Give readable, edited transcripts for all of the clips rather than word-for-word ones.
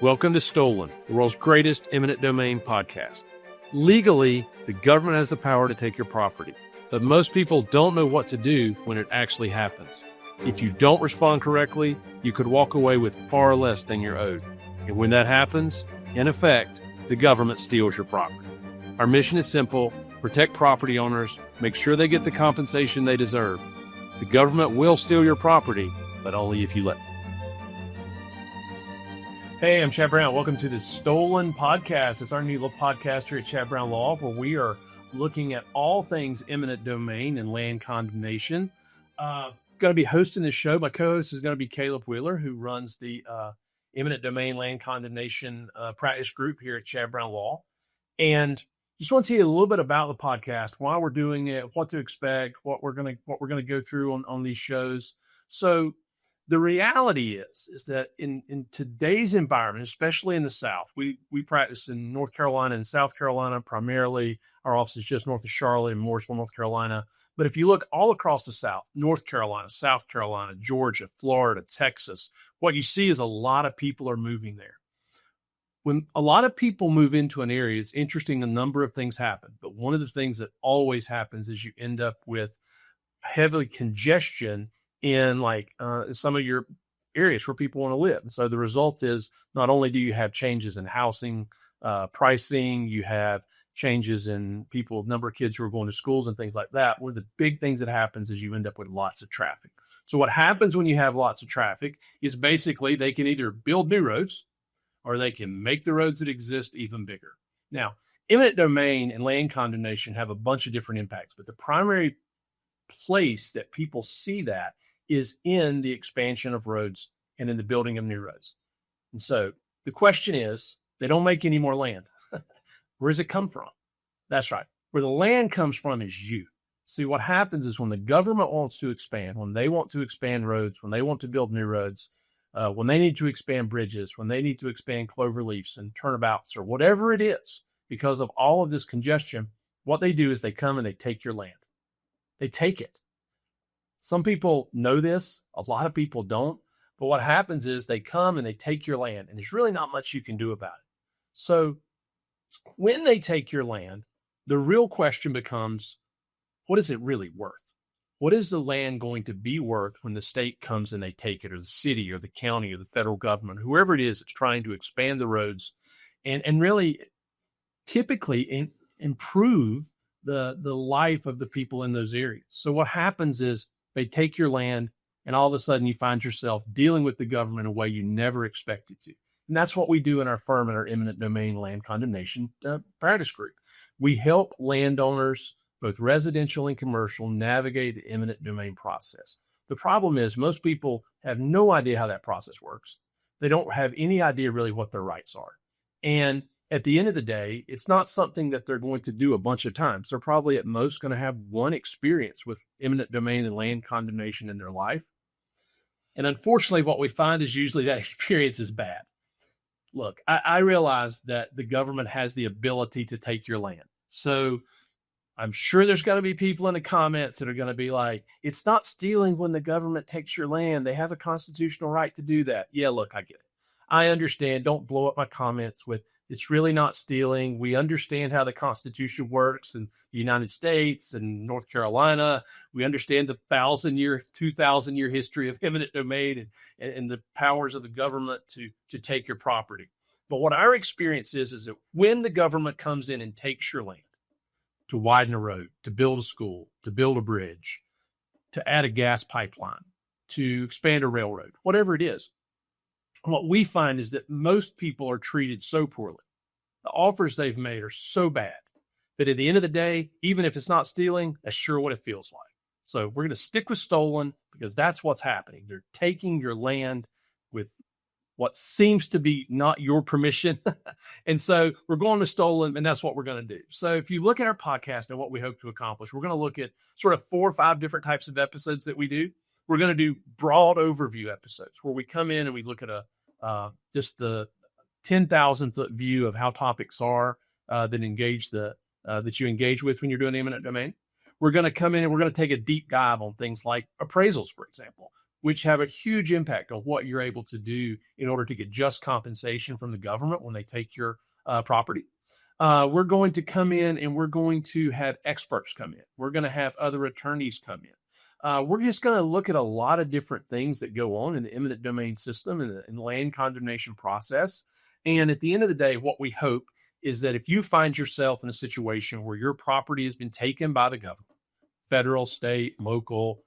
Welcome to Stolen, the world's greatest eminent domain podcast. Legally, the government has the power to take your property, but most people don't know what to do when it actually happens. If you don't respond correctly, you could walk away with far less than you're owed. And when that happens, in effect, the government steals your property. Our mission is simple: protect property owners, make sure they get the compensation they deserve. The government will steal your property, but only if you let them. Hey, I'm Chad Brown. Welcome to the Stolen Podcast. It's our new little podcast here at Chad Brown Law, where we are looking at all things eminent domain and land condemnation. Going to be hosting this show. My co-host is going to be Caleb Wheeler, who runs the Eminent Domain Land Condemnation practice group here at Chad Brown Law. And just want to tell you a little bit about the podcast, why we're doing it, what to expect, what we're going to go through on these shows. So the reality is that in today's environment, especially in the South, we practice in North Carolina and South Carolina primarily. Our office is just north of Charlotte in Mooresville, North Carolina. But if you look all across the South, North Carolina, South Carolina, Georgia, Florida, Texas, what you see is a lot of people are moving there. When a lot of people move into an area, it's interesting, a number of things happen. But one of the things that always happens is you end up with heavy congestion in some of your areas where people want to live. And so the result is not only do you have changes in housing pricing, you have changes in people, number of kids who are going to schools and things like that. One of the big things that happens is you end up with lots of traffic. So what happens when you have lots of traffic is basically they can either build new roads or they can make the roads that exist even bigger. Now, eminent domain and land condemnation have a bunch of different impacts, but the primary place that people see that is in the expansion of roads and in the building of new roads. And so the question is, they don't make any more land. Where does it come from? That's right. Where the land comes from is you. See, what happens is when the government wants to expand, when they want to expand roads, when they want to build new roads, when they need to expand bridges, when they need to expand cloverleafs and turnabouts or whatever it is, because of all of this congestion, what they do is they come and they take your land. They take it. Some people know this, a lot of people don't, but what happens is they come and they take your land, and there's really not much you can do about it. So when they take your land, the real question becomes, what is it really worth? What is the land going to be worth when the state comes and they take it, or the city or the county or the federal government, whoever it is that's trying to expand the roads and really typically improve the life of the people in those areas. So what happens is they take your land, and all of a sudden you find yourself dealing with the government in a way you never expected to. And that's what we do in our firm, in our eminent domain land condemnation practice group. We help landowners, both residential and commercial, navigate the eminent domain process. The problem is most people have no idea how that process works. They don't have any idea really what their rights are. And at the end of the day, it's not something that they're going to do a bunch of times. They're probably at most going to have one experience with eminent domain and land condemnation in their life. And unfortunately, what we find is usually that experience is bad. Look, I realize that the government has the ability to take your land. So I'm sure there's going to be people in the comments that are going to be like, it's not stealing when the government takes your land. They have a constitutional right to do that. Yeah, look, I get it. I understand. Don't blow up my comments with, it's really not stealing. We understand how the Constitution works in the United States and North Carolina. We understand the 2,000-year history of eminent domain and the powers of the government to take your property. But what our experience is that when the government comes in and takes your land to widen a road, to build a school, to build a bridge, to add a gas pipeline, to expand a railroad, whatever it is, what we find is that most people are treated so poorly. The offers they've made are so bad that at the end of the day, even if it's not stealing, that's sure what it feels like. So we're going to stick with stolen because that's what's happening. They're taking your land with what seems to be not your permission. And so we're going to stolen, and that's what we're going to do. So if you look at our podcast and what we hope to accomplish, we're going to look at sort of 4 or 5 different types of episodes that we do. We're going to do broad overview episodes where we come in and we look at just the 10,000 foot view of how topics are that you engage with when you're doing eminent domain. We're going to come in and we're going to take a deep dive on things like appraisals, for example. which have a huge impact on what you're able to do in order to get just compensation from the government when they take your property. We're going to come in and we're going to have experts come in. We're going to have other attorneys come in. We're just going to look at a lot of different things that go on in the eminent domain system and the land condemnation process. And at the end of the day, what we hope is that if you find yourself in a situation where your property has been taken by the government, federal, state, local,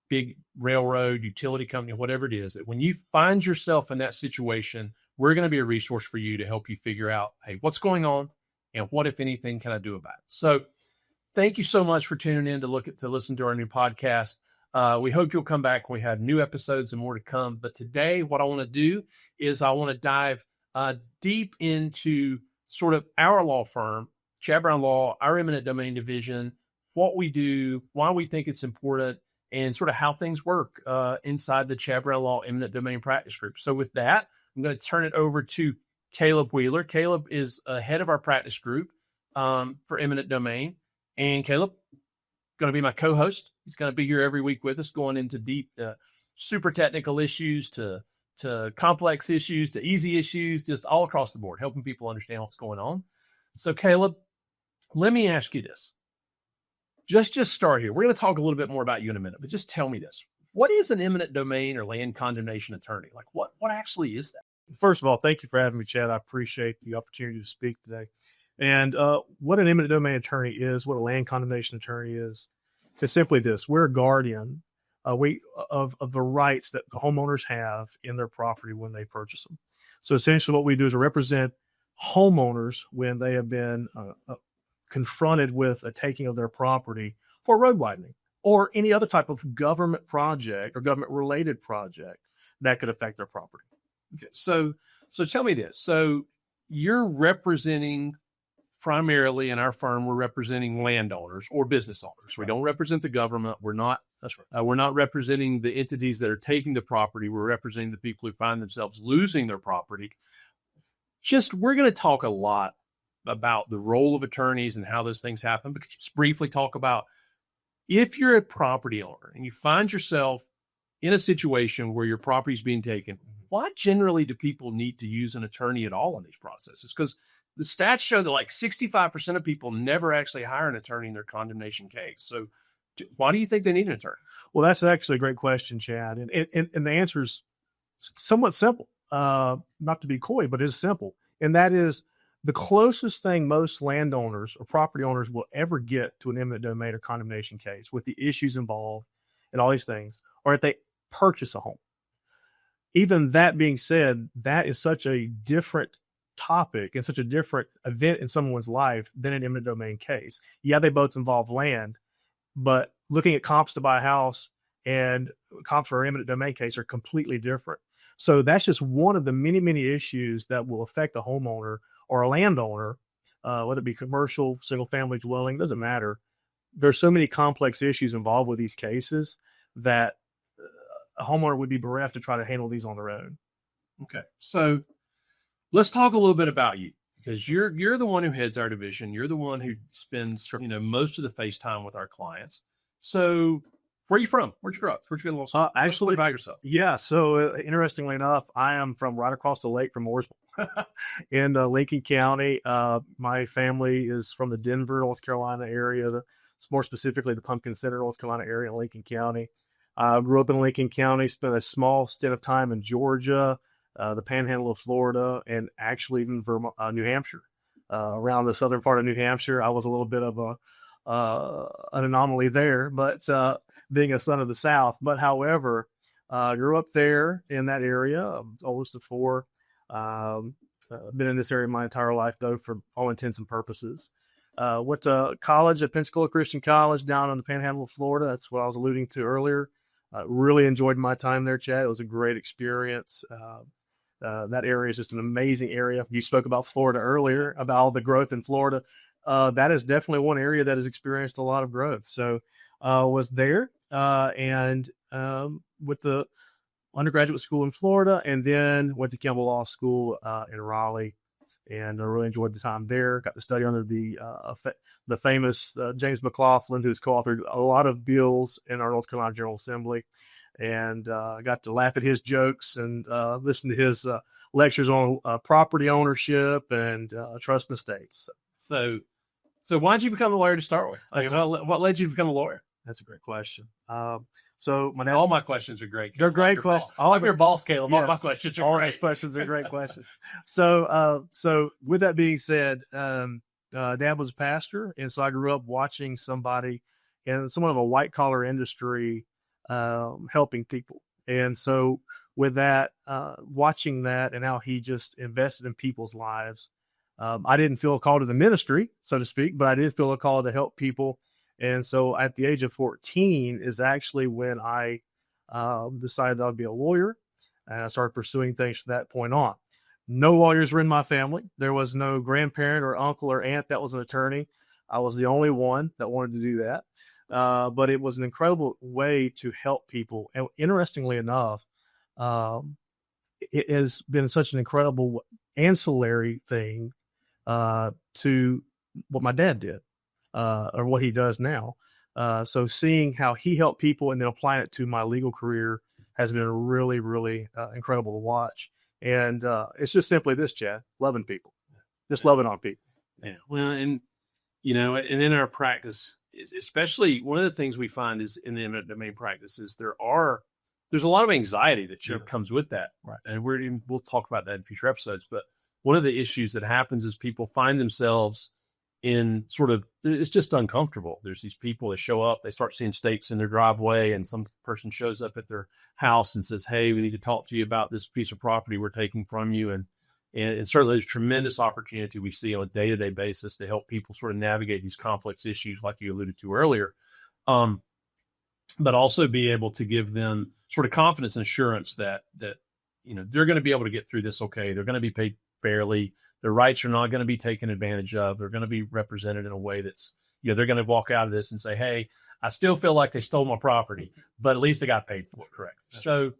big railroad, utility company, whatever it is, that when you find yourself in that situation, we're going to be a resource for you to help you figure out, hey, what's going on and what, if anything, can I do about it? So thank you so much for tuning in to listen to our new podcast. We hope you'll come back. We have new episodes and more to come. But today, what I want to do is I want to dive deep into sort of our law firm, Chad Brown Law, our Eminent Domain Division, what we do, why we think it's important, and sort of how things work inside the Chad Brown Law Eminent Domain Practice Group. So with that, I'm going to turn it over to Caleb Wheeler. Caleb is head of our practice group for Eminent Domain. And Caleb, going to be my co-host. He's going to be here every week with us, going into deep, super technical issues to complex issues, to easy issues, just all across the board, helping people understand what's going on. So Caleb, let me ask you this. Just start here. We're going to talk a little bit more about you in a minute, but just tell me this. What is an eminent domain or land condemnation attorney? Like what actually is that? First of all, thank you for having me, Chad. I appreciate the opportunity to speak today. And what an eminent domain attorney is, what a land condemnation attorney is simply this. We're a guardian of the rights that homeowners have in their property when they purchase them. So essentially what we do is represent homeowners when they have been confronted with a taking of their property for road widening or any other type of government project or government related project that could affect their property. Okay. So tell me this. So you're representing primarily in our firm, we're representing landowners or business owners. We don't represent the government. We're not representing the entities that are taking the property. We're representing the people who find themselves losing their property. We're going to talk a lot about the role of attorneys and how those things happen, but could you just briefly talk about if you're a property owner and you find yourself in a situation where your property is being taken, why generally do people need to use an attorney at all in these processes? Because the stats show that like 65% of people never actually hire an attorney in their condemnation case. So why do you think they need an attorney? Well, that's actually a great question, Chad. And the answer is somewhat simple, not to be coy, but it's simple. And that is the closest thing most landowners or property owners will ever get to an eminent domain or condemnation case with the issues involved and all these things, or if they purchase a home. Even that being said, that is such a different topic and such a different event in someone's life than an eminent domain case. Yeah, they both involve land, but looking at comps to buy a house and comps for an eminent domain case are completely different. So that's just one of the many, many issues that will affect a homeowner or a landowner, whether it be commercial, single family dwelling, doesn't matter. There's so many complex issues involved with these cases that a homeowner would be bereft to try to handle these on their own. Okay. So let's talk a little bit about you, because you're the one who heads our division. You're the one who spends, most of the face time with our clients. So where are you from? Where'd you grow up? Where'd you go to law school? Actually, about yourself. Yeah. So interestingly enough, I am from right across the lake from Mooresville in Lincoln County. My family is from the Denver, North Carolina area, more specifically the Pumpkin Center, North Carolina area in Lincoln County. I grew up in Lincoln County, spent a small stint of time in Georgia, the Panhandle of Florida, and actually even Vermont, New Hampshire. Around the southern part of New Hampshire, I was a little bit of an anomaly there, but being a son of the South. But however, grew up there in that area, oldest of four. Been in this area my entire life, though, for all intents and purposes. Went to college at Pensacola Christian College down in the Panhandle of Florida. That's what I was alluding to earlier. Really enjoyed my time there, Chad. It was a great experience. That area is just an amazing area. You spoke about Florida earlier, about all the growth in Florida. That is definitely one area that has experienced a lot of growth. So was there and with the undergraduate school in Florida, and then went to Campbell Law School in Raleigh, and I really enjoyed the time there. Got to study under the famous James McLaughlin, who's co-authored a lot of bills in our North Carolina General Assembly. and I got to laugh at his jokes and listen to his lectures on property ownership and trust and estates. So why did you become a lawyer to start with? Like, what led you to become a lawyer? That's a great question. So my dad, all my questions are great. They're great questions. All of your boss, Caleb. Yes, all my questions are all great. those questions are great questions. So with that being said, Dad was a pastor, and so I grew up watching somebody in somewhat of a white collar industry helping people. And so with that, watching that and how he just invested in people's lives, I didn't feel a call to the ministry, so to speak, but I did feel a call to help people. And so at the age of 14 is actually when I decided that I'd be a lawyer, and I started pursuing things from that point on. No lawyers were in my family. There was no grandparent or uncle or aunt that was an attorney. I was the only one that wanted to do that. But it was an incredible way to help people. And interestingly enough, it has been such an incredible ancillary thing to what my dad did. Or what he does now. So seeing how he helped people and then applying it to my legal career has been really, really incredible to watch. And it's just simply this, Chad, loving people, just loving on people. Yeah. Well, and in our practice, especially one of the things we find is in the eminent domain practices, there's a lot of anxiety that comes with that. Right. And we'll talk about that in future episodes. But one of the issues that happens is people find themselves in it's just uncomfortable. There's these people that show up, they start seeing stakes in their driveway, and some person shows up at their house and says, hey, we need to talk to you about this piece of property we're taking from you. And certainly there's tremendous opportunity we see on a day-to-day basis to help people sort of navigate these complex issues like you alluded to earlier. But also be able to give them sort of confidence and assurance that they're going to be able to get through this okay. They're going to be paid fairly. Their rights are not going to be taken advantage of. They're going to be represented in a way that's, they're going to walk out of this and say, hey, I still feel like they stole my property, but at least I got paid for it. Correct. So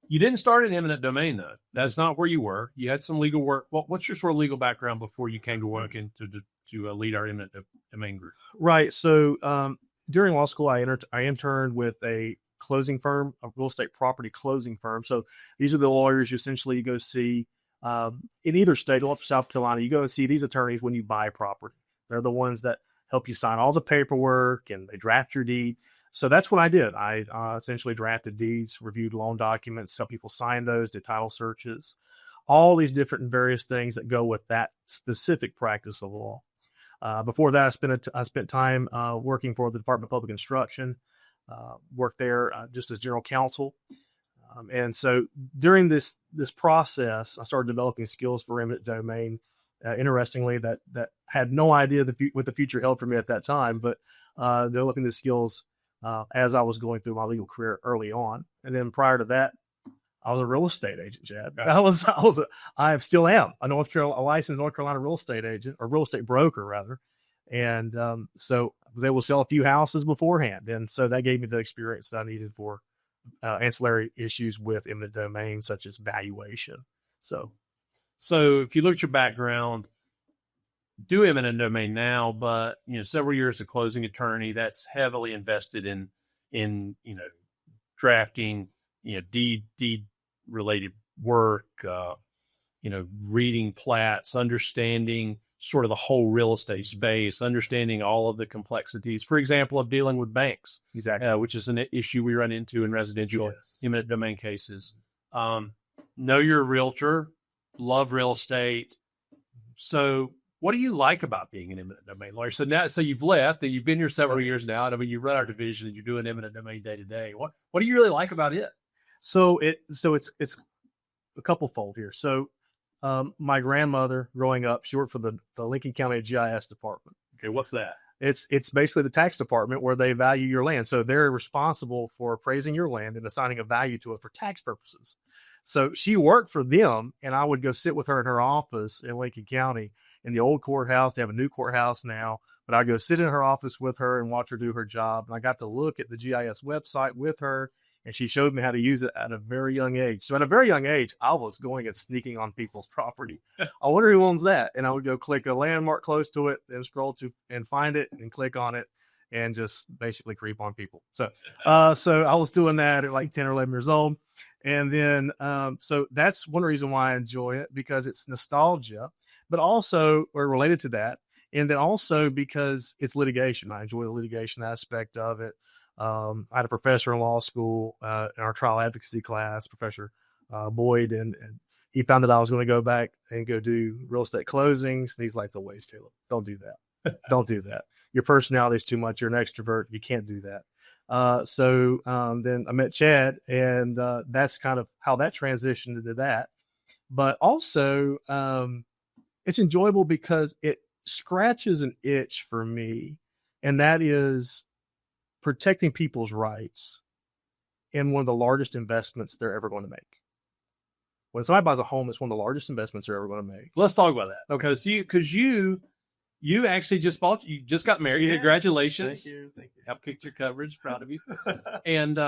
you didn't start in eminent domain, though. That's not where you were. You had some legal work. What's your sort of legal background before you came to work to lead our eminent domain group? Right. So during law school, I interned with a closing firm, a real estate property closing firm. So these are the lawyers you go see in either state, up to South Carolina. You go and see these attorneys when you buy property. They're the ones that help you sign all the paperwork and they draft your deed. So that's what I did. I essentially drafted deeds, reviewed loan documents, helped people sign those, did title searches, all these different and various things that go with that specific practice of law. Before that, I spent time working for the Department of Public Instruction, worked there just as general counsel. And so during this process, I started developing skills for eminent domain. Interestingly, that had no idea what the future held for me at that time, but developing the skills as I was going through my legal career early on. And then prior to that, I was a real estate agent, Chad. I still am a licensed North Carolina real estate agent, or real estate broker rather. And so I was able to sell a few houses beforehand. And so that gave me the experience that I needed for ancillary issues with eminent domain, such as valuation. So if you look at your background, do eminent domain now, but several years of closing attorney, that's heavily invested in drafting, deed related work, reading plats, understanding sort of the whole real estate space, understanding all of the complexities, for example, of dealing with banks, exactly, which is an issue we run into in residential eminent domain cases. Know you're a realtor, love real estate. So what do you like about being an eminent domain lawyer? So you've left and you've been here several years now. And I mean, you run our division and you're doing eminent domain day to day. What do you really like about it? So it's a couple fold here. So my grandmother growing up, she worked for the Lincoln County GIS department. Okay. What's that? It's basically the tax department where they value your land. So they're responsible for appraising your land and assigning a value to it for tax purposes. So she worked for them, and I would go sit with her in her office in Lincoln County in the old courthouse. They have a new courthouse now, but I'd go sit in her office with her and watch her do her job. And I got to look at the GIS website with her, and she showed me how to use it at a very young age. So at a very young age, I was going and sneaking on people's property. I wonder who owns that. And I would go click a landmark close to it and scroll to and find it and click on it. and just basically creep on people. So I was doing that at like 10 or 11 years old. And then, so that's one reason why I enjoy it, because it's nostalgia, but also we're related to that. And then also because it's litigation. I enjoy the litigation aspect of it. I had a professor in law school, in our trial advocacy class, Professor Boyd, and he found that I was going to go back and go do real estate closings. And he's like, "It's a waste, Caleb. Don't do that. Don't do that. Your personality is too much. You're an extrovert. You can't do that." So then I met Chad, and that's kind of how that transitioned into that. But also, it's enjoyable because it scratches an itch for me, and that is protecting people's rights in one of the largest investments they're ever going to make. When somebody buys a home, it's one of the largest investments they're ever going to make. Let's talk about that. Okay, because you actually just got married. Yeah. Congratulations. Thank you. Help picture coverage. Proud of you. And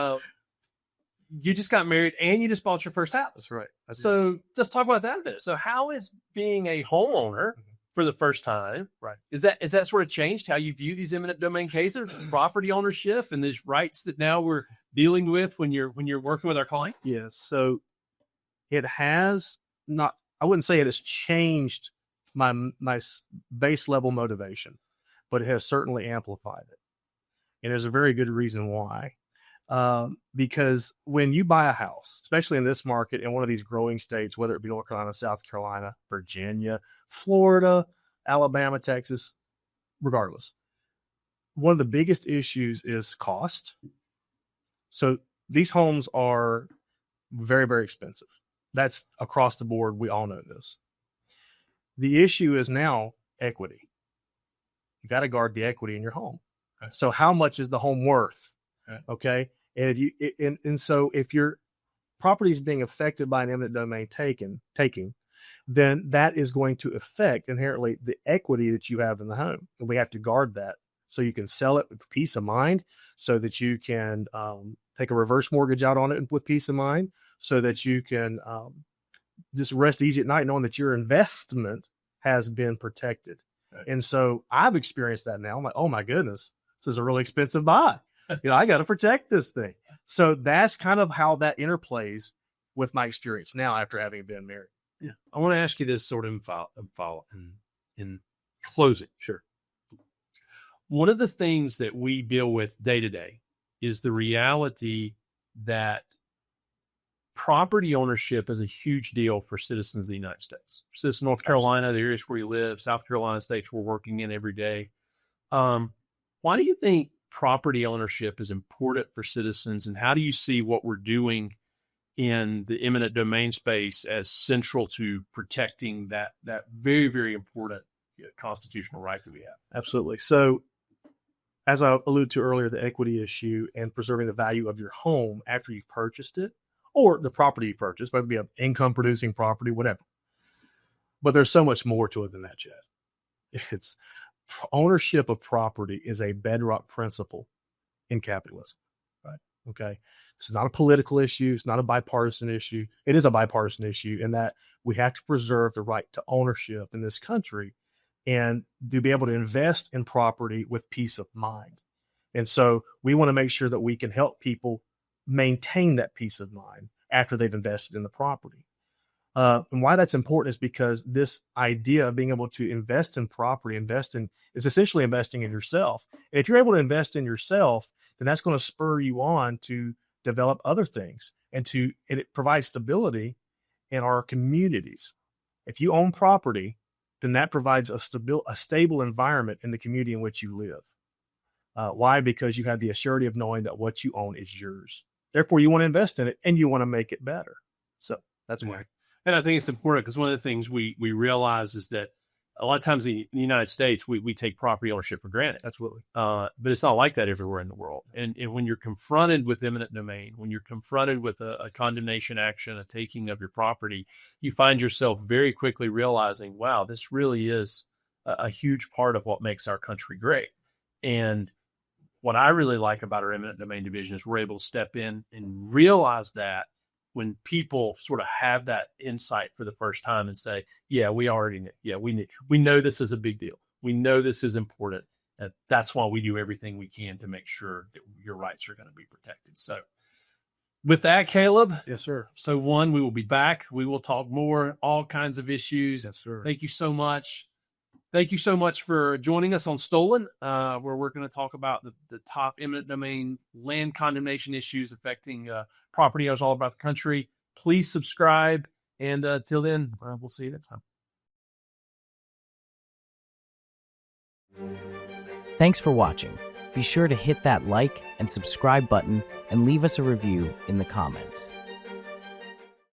you just got married and you just bought your first house. That's right. So let's talk about that a bit. So how is being a homeowner for the first time, right? Is that sort of changed how you view these eminent domain cases, property ownership, and these rights that now we're dealing with when you're working with our client? Yes. So it has not, I wouldn't say it has changed my base level motivation, but it has certainly amplified it. And there's a very good reason why. Because when you buy a house, especially in this market, in one of these growing states, whether it be North Carolina, South Carolina, Virginia, Florida, Alabama, Texas, regardless, one of the biggest issues is cost. So these homes are very, very expensive. That's across the board. We all know this. The issue is now equity. You got to guard the equity in your home. Okay. So how much is the home worth? Okay. And so if your property is being affected by an eminent domain taking, then that is going to affect inherently the equity that you have in the home. And we have to guard that so you can sell it with peace of mind, so that you can take a reverse mortgage out on it with peace of mind, so that you can just rest easy at night knowing that your investment has been protected. Okay. And so I've experienced that now. I'm like, oh my goodness, this is a really expensive buy. I got to protect this thing. So that's kind of how that interplays with my experience now after having been married. Yeah. I want to ask you this sort of in closing. Sure. One of the things that we deal with day to day is the reality that property ownership is a huge deal for citizens of the United States. Citizens of North Carolina, the areas where you live, South Carolina, states we're working in every day. Why do you think property ownership is important for citizens, and how do you see what we're doing in the eminent domain space as central to protecting that very, very important constitutional right that we have? Absolutely. So as I alluded to earlier, the equity issue and preserving the value of your home after you've purchased it, or the property you purchased, whether it be an income producing property, whatever. But there's so much more to it than that, Chad. It's ownership of property is a bedrock principle in capitalism, right? Okay. This is not a political issue. It's not a bipartisan issue. It is a bipartisan issue in that we have to preserve the right to ownership in this country and to be able to invest in property with peace of mind. And so we want to make sure that we can help people maintain that peace of mind after they've invested in the property. And why that's important is because this idea of being able to invest in property, is essentially investing in yourself. And if you're able to invest in yourself, then that's going to spur you on to develop other things, and it provides stability in our communities. If you own property, then that provides a stable environment in the community in which you live. Why? Because you have the assurity of knowing that what you own is yours. Therefore, you want to invest in it and you want to make it better. So that's why. And I think it's important because one of the things we realize is that a lot of times in the United States, we take property ownership for granted. Absolutely. But it's not like that everywhere in the world. And when you're confronted with eminent domain, when you're confronted with a condemnation action, a taking of your property, you find yourself very quickly realizing, wow, this really is a huge part of what makes our country great. And what I really like about our eminent domain division is we're able to step in and realize that when people sort of have that insight for the first time and say, yeah, we know this is a big deal. We know this is important. That's why we do everything we can to make sure that your rights are going to be protected. So with that, Caleb. Yes, sir. So we will be back. We will talk more, all kinds of issues. Yes, sir. Thank you so much. Thank you so much for joining us on Stolen, where we're going to talk about the top eminent domain land condemnation issues affecting property owners all about the country. Please subscribe. And till then, we'll see you next time. Thanks for watching. Be sure to hit that like and subscribe button and leave us a review in the comments.